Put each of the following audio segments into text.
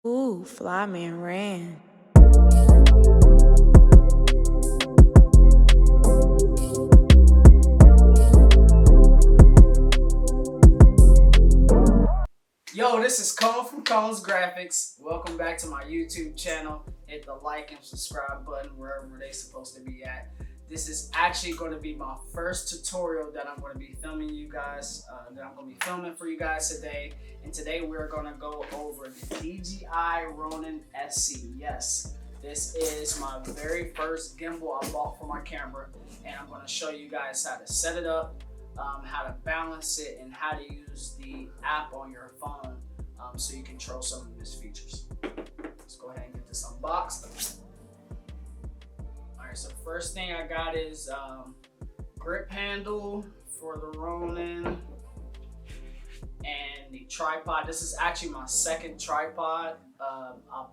Ooh, Flyman ran. Yo, this is Cone from Cone's Graphics. Welcome back to my YouTube channel. Hit the like and subscribe button wherever they're supposed to be at. This is actually going to be my first tutorial that I'm going to be filming you guys, for you guys today. And today we're going to go over the DJI Ronin-Sc. Yes, this is my very first gimbal I bought for my camera, and I'm going to show you guys how to set it up, how to balance it, and how to use the app on your phone so you control some of its features. Let's go ahead and get this unboxed. Alright, so first thing I got is grip handle for the Ronin and the tripod. This is actually my second tripod. I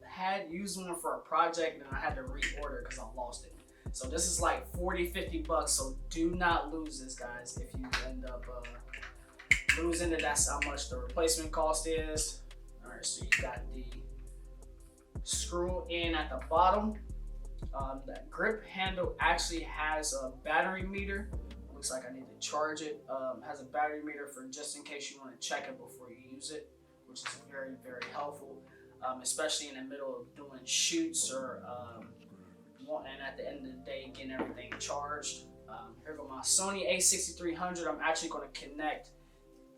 had used one for a project and I had to reorder because I lost it. So this is like 40-50 bucks, so do not lose this, guys. If you end up losing it, that's how much the replacement cost is. All right, so you got the screw in at the bottom. That grip handle actually has a battery meter. Looks like I need to charge it. Has a battery meter for just in case you want to check it before you use it, which is very, very helpful, especially in the middle of doing shoots or and at the end of the day getting everything charged. Here go my Sony a6300. I'm actually going to connect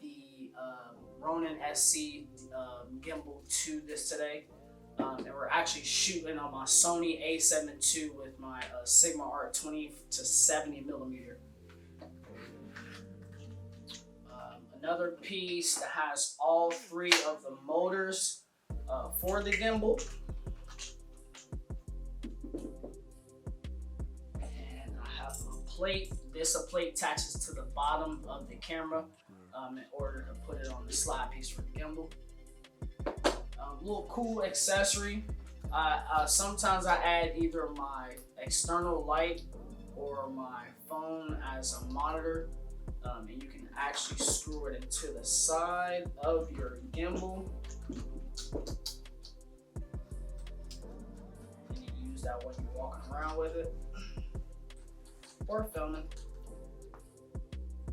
the Ronin-Sc gimbal to this today, and we're actually shooting on my Sony a7 II with my Sigma Art 20 to 70 millimeter. Another piece that has all three of the motors for the gimbal. Plate. This plate attaches to the bottom of the camera in order to put it on the slide piece for the gimbal. Little cool accessory. Sometimes I add either my external light or my phone as a monitor, and you can actually screw it into the side of your gimbal. And you use that when you're walking around with it or filming.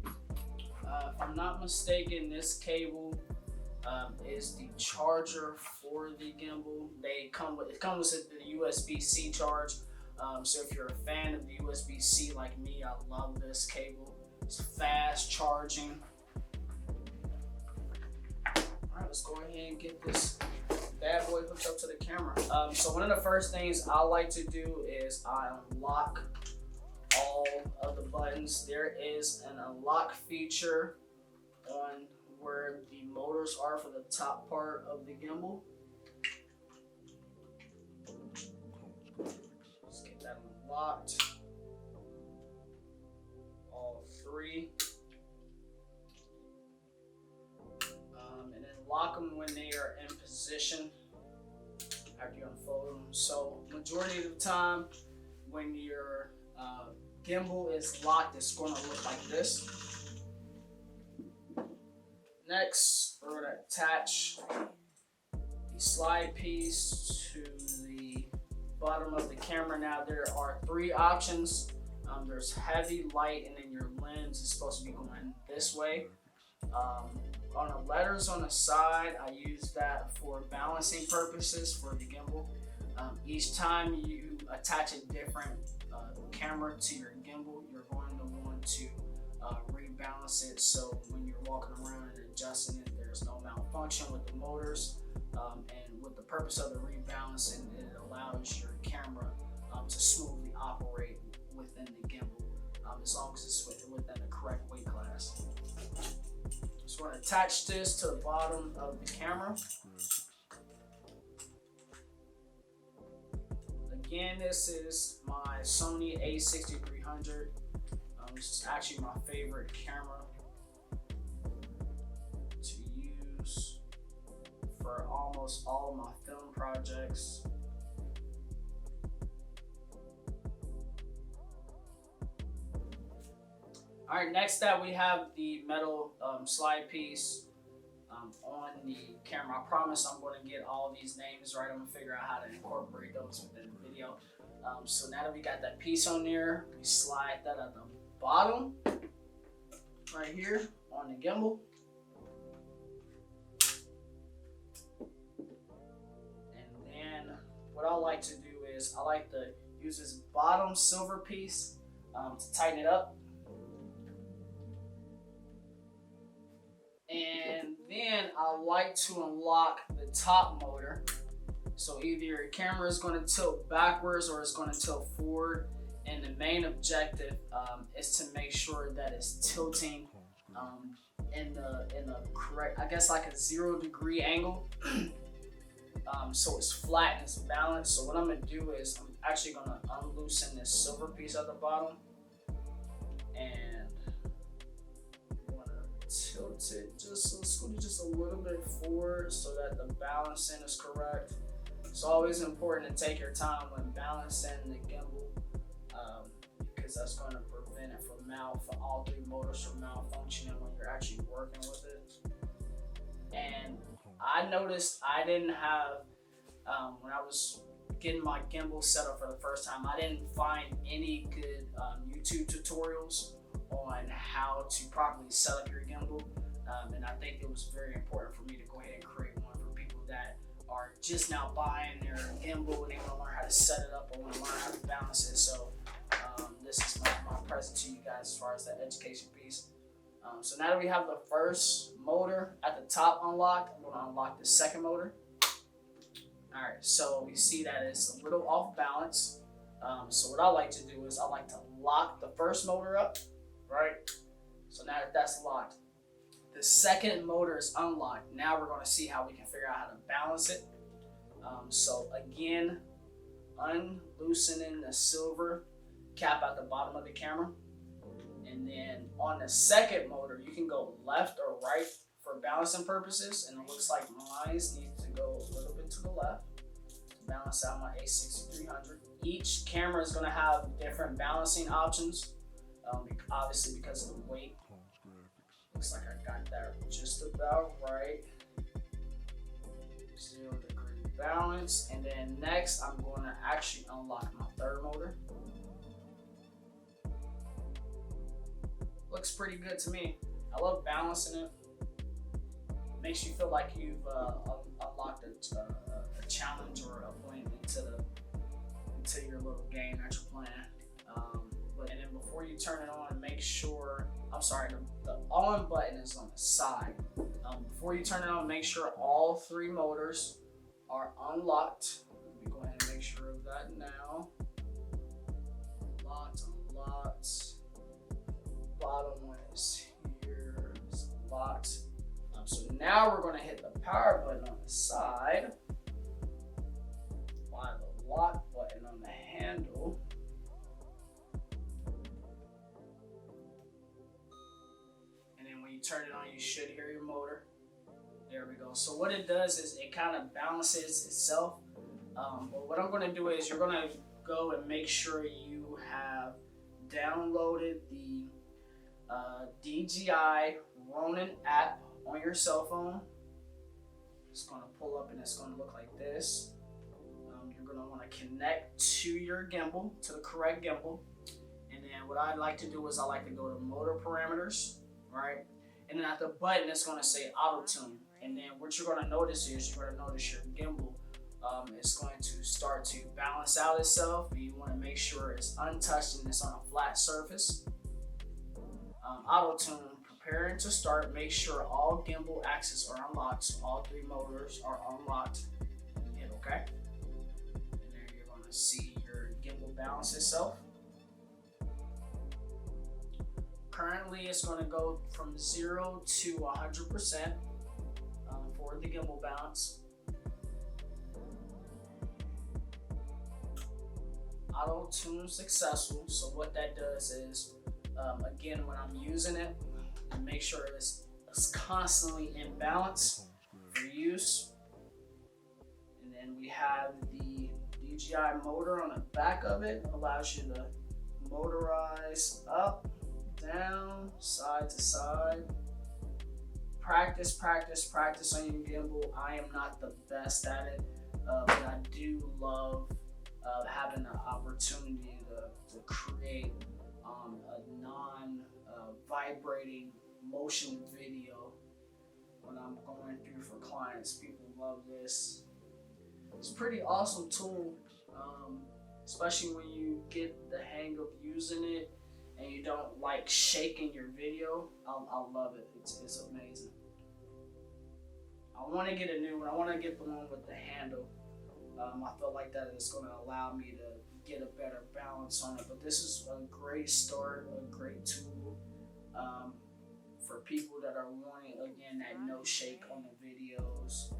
If I'm not mistaken, this cable is the charger for the gimbal. It comes with the USB-C charge. So if you're a fan of the USB-C like me, I love this cable. It's fast charging. All right, let's go ahead and get this bad boy hooked up to the camera. So one of the first things I like to do is I unlock all of the buttons. There is an unlock feature on where the motors are for the top part of the gimbal. Let's get that unlocked. All three. And then lock them when they are in position after you unfold them. So majority of the time when your gimbal is locked, it's going to look like this. Next, we're going to attach the slide piece to the bottom of the camera. Now there are three options. There's heavy, light, and then your lens is supposed to be going this way. On the letters on the side, I use that for balancing purposes for the gimbal. Each time you attach a different camera to your gimbal, you're going to want to rebalance it, so when you're walking around and adjusting it, there's no malfunction with the motors. And with the purpose of the rebalancing, it allows your camera to smoothly operate within the gimbal, as long as it's within the correct weight class. So we're going to attach this to the bottom of the camera. Again, this is my Sony a6300. This is actually my favorite camera to use for almost all of my film projects. All right, next up we have the metal slide piece. on the camera. I promise I'm going to get all these names right. I'm going to figure out how to incorporate those within the video. So now that we got that piece on there, we slide that at the bottom right here on the gimbal. And then what I like to do is I like to use this bottom silver piece to tighten it up. And then I like to unlock the top motor. So either your camera is going to tilt backwards or it's going to tilt forward. And the main objective is to make sure that it's tilting in the correct, I guess like a 0 degree angle. So it's flat and it's balanced. So what I'm going to do is I'm actually going to unloosen this silver piece at the bottom. And tilt it just a little bit forward so that the balancing is correct. It's always important to take your time when balancing the gimbal because that's going to prevent it from all three motors from malfunctioning when you're actually working with it. And I noticed I didn't have, when I was getting my gimbal set up for the first time, I didn't find any good YouTube tutorials on how to properly set up your gimbal, and I think it was very important for me to go ahead and create one for people that are just now buying their gimbal and they want to learn how to set it up or want to learn how to balance it. So this is my present to you guys as far as that education piece. So now that we have the first motor at the top unlocked, I'm going to unlock the second motor. Alright, so we see that it's a little off balance. So what I like to do is I like to lock the first motor up, right? So now that that's locked, the second motor is unlocked. Now we're going to see how we can figure out how to balance it. So again, unloosening the silver cap at the bottom of the camera. And then on the second motor, you can go left or right for balancing purposes. And it looks like mine needs to go a little bit to the left to balance out my A6300. Each camera is going to have different balancing options, obviously because of the weight. Looks like I got that just about right. 0 degree balance. And then next, I'm going to actually unlock my third motor. Looks pretty good to me. I love balancing it. Makes you feel like you've unlocked a challenge or a point into your little game that you're playing. And then before you turn it on, make sure, the on button is on the side. Before you turn it on, make sure all three motors are unlocked. Let me go ahead and make sure of that now. Unlocked. Bottom one is here, it's locked. So now we're going to hit the power button on the side, while the lock button on the handle. And then when you turn it on, you should hear your motor. There we go. So what it does is it kind of balances itself. But what I'm going to do is you're going to go and make sure you have downloaded the Dji Ronin App on your cell phone. It's going to pull up and it's going to look like this. You're going to want to connect to your gimbal, to the correct gimbal. And then what I like to do is I like to go to motor parameters, right? And then at the button, it's going to say auto tune. And then what you're going to notice is you're going to notice your gimbal is going to start to balance out itself. And you want to make sure it's untouched and it's on a flat surface. Auto tune, preparing to start. Make sure all gimbal axes are unlocked. So all three motors are unlocked. And hit OK. And there you're going to see your gimbal balance itself. Currently, it's going to go from 0 to 100% for the gimbal balance. Auto tune successful. So what that does is, again, when I'm using it, I make sure it's constantly in balance for use. And then we have the DJI motor on the back of it. It allows you to motorize up, down, side to side. practice on your gimbal. I am not the best at it, but I do love having the opportunity to create a non-vibrating motion video when I'm going through for clients. People love this. It's a pretty awesome tool, especially when you get the hang of using it and you don't like shaking your video. I love it. It's amazing. I want to get a new one. I want to get the one with the handle. I feel like that is going to allow me to get a better balance on it. But this is a great start, a great tool for people that are wanting, again, that no shake on the videos,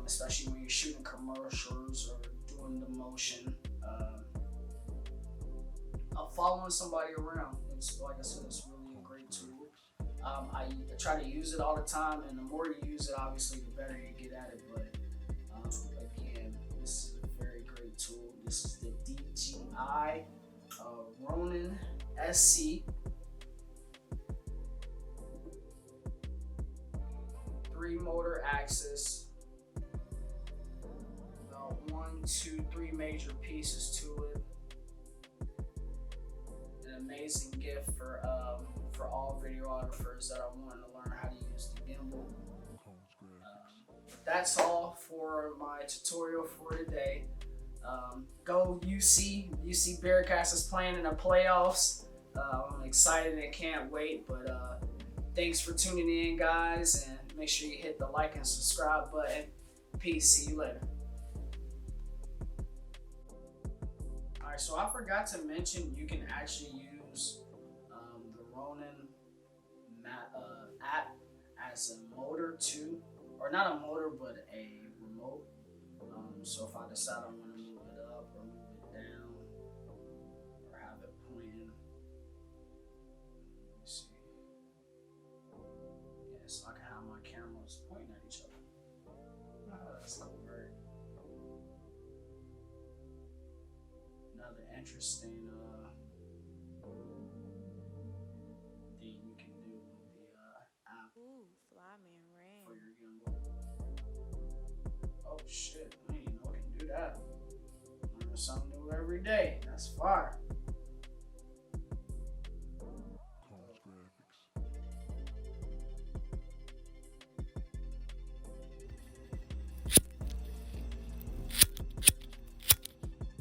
especially when you're shooting commercials or doing the motion. Following somebody around. It's, like I said, it's really a great tool. I try to use it all the time, and the more you use it, obviously, the better you get at it. But again, this is a very great tool. This is the DJI Ronin-Sc. 3-motor axis. About 1, 2, 3 major pieces to it. Amazing gift for all videographers that are wanting to learn how to use the gimbal. That's all for my tutorial for today. Go UC. UC Bearcats is playing in the playoffs. I'm excited and can't wait. But thanks for tuning in, guys, and make sure you hit the like and subscribe button. Peace. See you later. Alright, so I forgot to mention you can actually use the Ronin app as a motor too, or not a motor, but a remote. So if I decide I want to move it up or move it down, or have it pointing, let me see. Yeah, so I can have my cameras pointing at each other. Oh, that's cool, right? Another interesting thing you can do with the app for your gimbal. Oh shit, I didn't even know I can do that. Learn something new every day. That's fire.